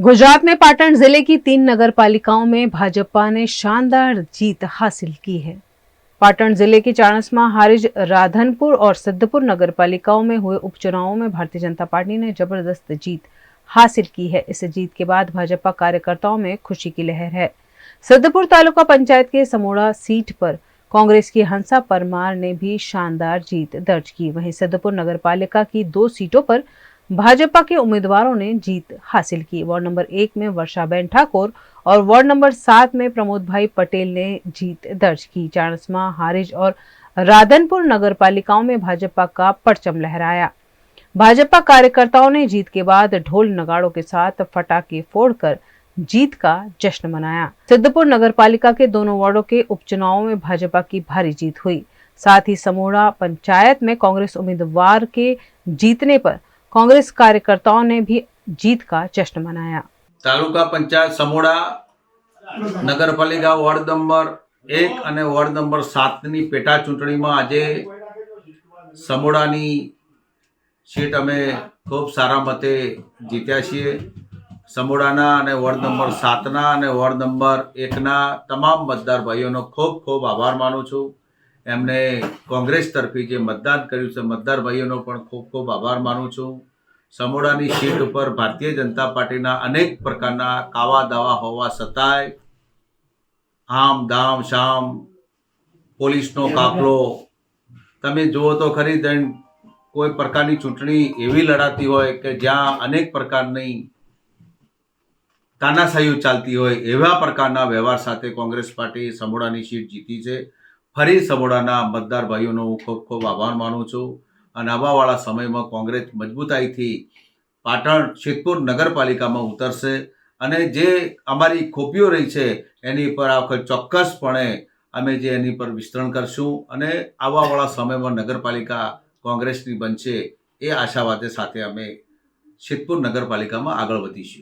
गुजरात में पाटन जिले की 3 नगर पालिकाओं में भाजपा ने शानदार जीत हासिल की है। पाटन जिले के चाणस्मा, हारिज, राधनपुर और सिद्धपुर नगर पालिकाओं में हुए उपचुनावों में भारतीय जनता पार्टी ने जबरदस्त जीत हासिल की है। इस जीत के बाद भाजपा कार्यकर्ताओं में खुशी की लहर है। सिद्धपुर तालुका पंचायत के समोड़ा सीट पर कांग्रेस की हंसा परमार ने भी शानदार जीत दर्ज की। वहीं सिद्धपुर नगर पालिका की 2 सीटों पर भाजपा के उम्मीदवारों ने जीत हासिल की। वार्ड नंबर 1 में वर्षाबेन ठाकुर और वार्ड नंबर 7 में प्रमोद भाई पटेल ने जीत दर्ज की। चाणस्मा, हारिज और राधनपुर नगर पालिकाओं में भाजपा का परचम लहराया। भाजपा कार्यकर्ताओं ने जीत के बाद ढोल नगाड़ों के साथ पटाखे फोड़कर जीत का जश्न मनाया। सिद्धपुर नगर पालिका के दोनों वार्डों के उपचुनावों में भाजपा की भारी जीत हुई। साथ ही समोड़ा पंचायत में कांग्रेस उम्मीदवार के जीतने पर कांग्रेस कार्यकर्ताओं ने भी जीत का जश्न मनाया। तालुका पंचायत समोड़ा नगरपालिका वोर्ड नंबर 1 અને વોર્ડ નંબર 7 ની પેટા ચૂંટણીમાં આજે સમોડાની સીટ અમે ખૂબ સારા મતે જીત્યા છીએ। સમોડાના અને વોર્ડ નંબર 7ના અને વોર્ડ નંબર 1ના તમામ મતદાર ભાઈઓનો ખૂબ ખૂબ આભાર માનું છું। એમને કોંગ્રેસ તરફી જે મતદાન કર્યું છે મતદાર ભાઈઓનો પણ ખૂબ ખૂબ આભાર માનું છું। સમોડાની સીટ ઉપર ભારતીય જનતા પાર્ટીના અનેક પ્રકારના કાવા દાવા હોવા છતાંય આમ દામ શામ પોલીસનો કાફલો તમે જુઓ તો ખરી કોઈ પ્રકારની ચૂંટણી એવી લડાતી હોય કે જ્યાં અનેક પ્રકારની તાનાશાહીઓ ચાલતી હોય એવા પ્રકારના વ્યવહાર સાથે કોંગ્રેસ પાર્ટી સમોડાની સીટ જીતી છે। ફરી સમોડાના મતદાર ભાઈઓનો હું ખૂબ ખૂબ આભાર માનું છું અને આવાવાળા સમયમાં કોંગ્રેસ મજબૂતાઈથી પાટણ સિદ્ધપુર નગરપાલિકામાં ઉતરશે અને જે અમારી ખોપીઓ રહી છે એની પર આ વખત ચોક્કસપણે અમે જે એની પર વિસ્તરણ કરશું અને આવાવાળા સમયમાં નગરપાલિકા કોંગ્રેસની બનશે એ આશાવાદ સાથે અમે સિદ્ધપુર નગરપાલિકામાં આગળ વધીશું।